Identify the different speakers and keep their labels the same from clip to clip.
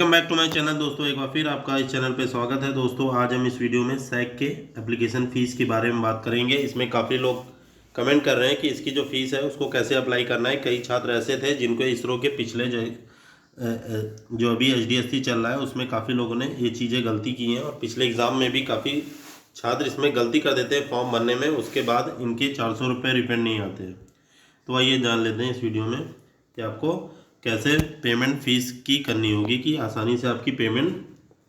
Speaker 1: Welcome back to my channel दोस्तों। एक बार फिर आपका इस चैनल पे स्वागत है दोस्तों। आज हम इस वीडियो में सैक के एप्लीकेशन फ़ीस के बारे में बात करेंगे। इसमें काफ़ी लोग कमेंट कर रहे हैं कि इसकी जो फ़ीस है उसको कैसे अप्लाई करना है। कई छात्र ऐसे थे जिनको इसरो के पिछले जो अभी HDSC चल रहा है उसमें काफ़ी लोगों ने ये चीज़ें गलती की हैं और पिछले एग्ज़ाम में भी काफ़ी छात्र इसमें गलती कर देते हैं फॉर्म भरने में, उसके बाद इनके 400 रुपये रिफंड नहीं आते हैं। तो आइए जान लेते हैं इस वीडियो में कि आपको कैसे पेमेंट फ़ीस की करनी होगी कि आसानी से आपकी पेमेंट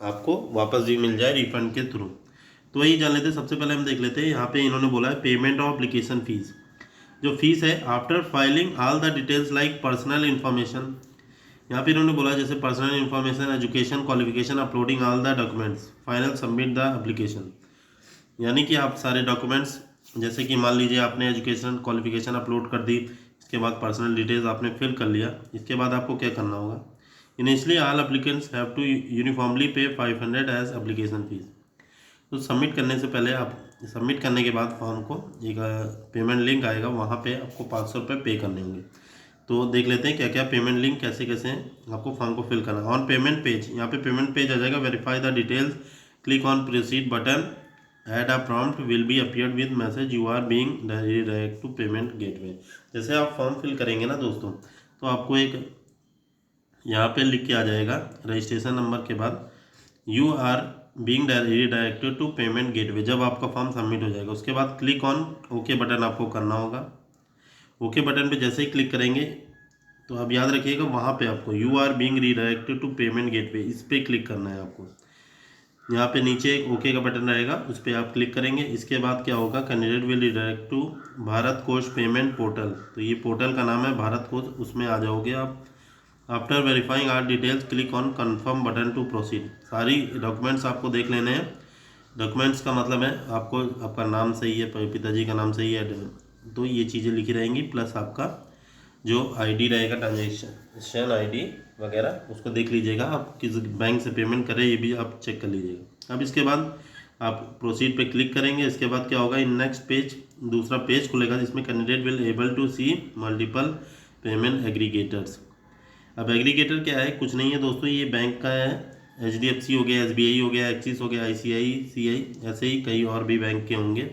Speaker 1: आपको वापस भी मिल जाए रिफ़ंड के थ्रू। तो वही जान लेते हैं। सबसे पहले हम देख लेते हैं, यहाँ पे इन्होंने बोला है पेमेंट ऑफ एप्लीकेशन फ़ीस। जो फीस है after filing all the details like personal information. यहाँ पे इन्होंने बोला जैसे personal information, education, qualification, uploading all the documents, final submit the application. यानी कि आप सारे डॉक्यूमेंट्स, जैसे कि मान लीजिए आपने एजुकेशन क्वालिफिकेशन अपलोड कर दी, इसके बाद पर्सनल डिटेल्स आपने फिल कर लिया, इसके बाद आपको क्या करना होगा। Initially all applicants have to uniformly pay 500 as application fees. तो सबमिट करने से पहले आप सबमिट करने के बाद फॉर्म को एक पेमेंट लिंक आएगा, वहाँ पे आपको 500 रुपये पे करने होंगे। तो देख लेते हैं क्या क्या पेमेंट लिंक कैसे कैसे आपको फॉर्म को फिल करना है। ऑन पेमेंट पेज, यहाँ पे पेमेंट पेज आ जाएगा। Verify the details, click on proceed button, add a prompt will be appeared with message you are being direct to payment gateway. जैसे आप फॉर्म फिल करेंगे ना दोस्तों, तो आपको एक यहाँ पे लिख के आ जाएगा रजिस्ट्रेशन नंबर के बाद you are being directed to payment gateway. जब आपका फॉर्म सबमिट हो जाएगा उसके बाद क्लिक ऑन ओके बटन आपको करना होगा। ओके बटन पे जैसे ही क्लिक करेंगे तो आप याद रखिएगा वहाँ पे आपको you are being redirected to payment gateway, इस पर क्लिक करना है आपको। यहाँ पे नीचे एक ओके का बटन रहेगा, उस पर आप क्लिक करेंगे। इसके बाद क्या होगा, candidate will redirect to Bharat Kosh payment portal. तो ये पोर्टल का नाम है भारत कोष, उसमें आ जाओगे आप। After verifying are details click on confirm button to proceed. सारी डॉक्यूमेंट्स आपको देख लेने हैं। डॉक्यूमेंट्स का मतलब है आपको आपका नाम सही है, पिताजी का नाम सही है, तो ये चीज़ें लिखी रहेंगी, प्लस आपका जो आईडी रहेगा, ट्रांजेक्शन आईडी वगैरह, उसको देख लीजिएगा। आप किस बैंक से पेमेंट करें ये भी आप चेक कर लीजिएगा। अब इसके बाद आप प्रोसीड पे क्लिक करेंगे। इसके बाद क्या होगा, इन नेक्स्ट पेज दूसरा पेज खुलेगा जिसमें candidate will able to see multiple payment aggregators. अब एग्रीगेटर क्या है, कुछ नहीं है दोस्तों, ये बैंक का है। HDFC हो गया, SBI हो गया, एक्सिस हो गया, ICICI, ऐसे ही कई और भी बैंक के होंगे।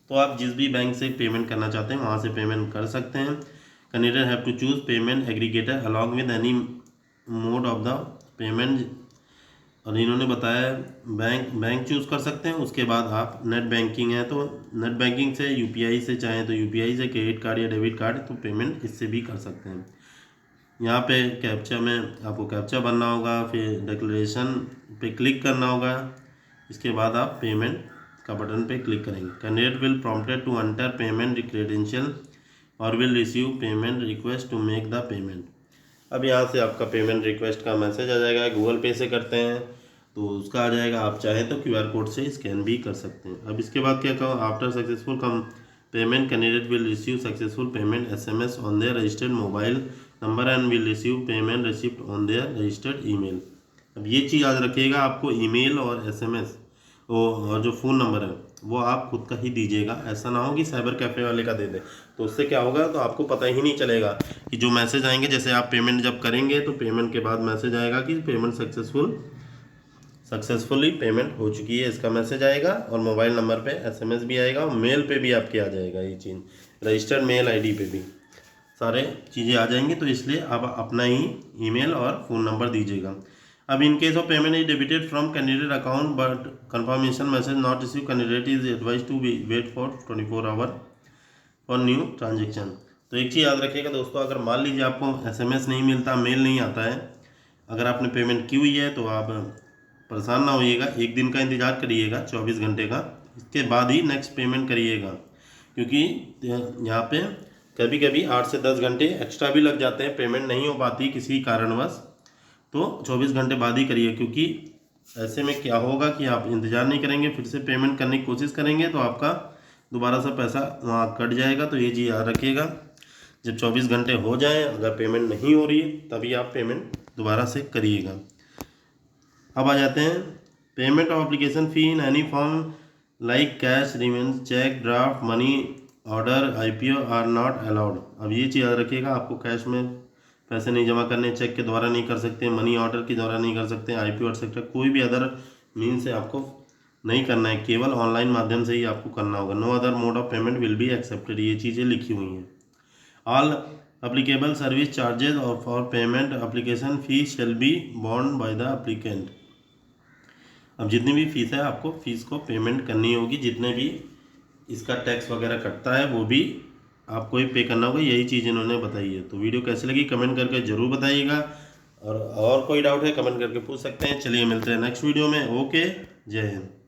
Speaker 1: तो आप जिस भी बैंक से पेमेंट करना चाहते हैं वहाँ से पेमेंट कर सकते हैं। Candidate have to choose payment aggregator along with any mode of the payment. और इन्होंने बताया बैंक चूज़ कर सकते हैं। उसके बाद आप नेट बैंकिंग है तो नेट बैंकिंग से, UPI से चाहें तो UPI से, क्रेडिट कार्ड या डेबिट कार्ड, तो पेमेंट इससे भी कर सकते हैं। यहाँ पे कैप्चा में आपको कैप्चा भरना होगा, फिर डिक्लेरेशन पे क्लिक करना होगा। इसके बाद आप पेमेंट का बटन पे क्लिक करेंगे। Candidate will prompted to enter payment credential और will receive payment request to make the payment. अब यहाँ से आपका पेमेंट रिक्वेस्ट का मैसेज आ जाएगा। गूगल पे से करते हैं तो उसका आ जाएगा, आप चाहें तो QR कोड से स्कैन भी कर सकते हैं। अब इसके बाद क्या कहो, after successful come payment candidate will receive successful payment SMS on their registered mobile number and will receive payment receipt on their registered email. अब ये चीज़ याद रखिएगा, आपको ईमेल और SMS और जो फ़ोन नंबर है वो आप खुद का ही दीजिएगा। ऐसा ना हो कि साइबर कैफ़े वाले का दे दे, तो उससे क्या होगा, तो आपको पता ही नहीं चलेगा कि जो मैसेज आएंगे, जैसे आप पेमेंट जब करेंगे तो पेमेंट के बाद मैसेज आएगा कि पेमेंट सक्सेसफुली पेमेंट हो चुकी है, इसका मैसेज आएगा। और मोबाइल नंबर पे SMS भी आएगा और मेल पे भी आपके आ जाएगा ये चीज़, रजिस्टर्ड मेल ID पे भी सारे चीज़ें आ जाएंगी। तो इसलिए आप अपना ही ईमेल और फ़ोन नंबर दीजिएगा। अब in case of payment is debited from candidate account but confirmation message not receive, candidate is advise to wait for 24 hour for new transaction. तो एक चीज़ याद रखिएगा दोस्तों, अगर मान लीजिए आपको SMS नहीं मिलता, मेल नहीं आता है, अगर आपने पेमेंट की हुई है तो आप परेशान ना होइएगा। एक दिन का इंतज़ार करिएगा, 24 घंटे का, इसके बाद ही नेक्स्ट पेमेंट करिएगा। क्योंकि यहाँ पे कभी कभी 8 से 10 घंटे एक्स्ट्रा भी लग जाते हैं, पेमेंट नहीं हो पाती किसी कारणवश, तो 24 घंटे बाद ही करिए। क्योंकि ऐसे में क्या होगा कि आप इंतज़ार नहीं करेंगे, फिर से पेमेंट करने की कोशिश करेंगे तो आपका दोबारा से पैसा वहाँ कट जाएगा। तो ये चीज़ याद रखिएगा, जब 24 घंटे हो जाएं अगर पेमेंट नहीं हो रही है तभी आप पेमेंट दोबारा से करिएगा। अब आ जाते हैं payment of application fee in any form like cash, remittance, cheque, draft, money order, IPO are not allowed. अब ये चीज़ याद रखिएगा, आपको कैश में पैसे नहीं जमा करने, चेक के द्वारा नहीं कर सकते, मनी ऑर्डर के द्वारा नहीं कर सकते, IPO एक्सेट्रा कोई भी अदर मीन से आपको नहीं करना है, केवल ऑनलाइन माध्यम से ही आपको करना होगा। No other mode of payment will be accepted, ये चीज़ें लिखी हुई हैं। ऑल एप्लीकेबल सर्विस चार्जेज और for payment application fees shall be borne by the applicant. अब जितनी भी फीस है आपको फीस को पेमेंट करनी होगी, जितने भी इसका टैक्स वगैरह कटता है वो भी आपको ही पे करना होगा। यही चीज़ इन्होंने बताई है। तो वीडियो कैसे लगी कमेंट करके ज़रूर बताइएगा, और कोई डाउट है कमेंट करके पूछ सकते हैं। चलिए मिलते हैं नेक्स्ट वीडियो में। ओके, जय हिंद।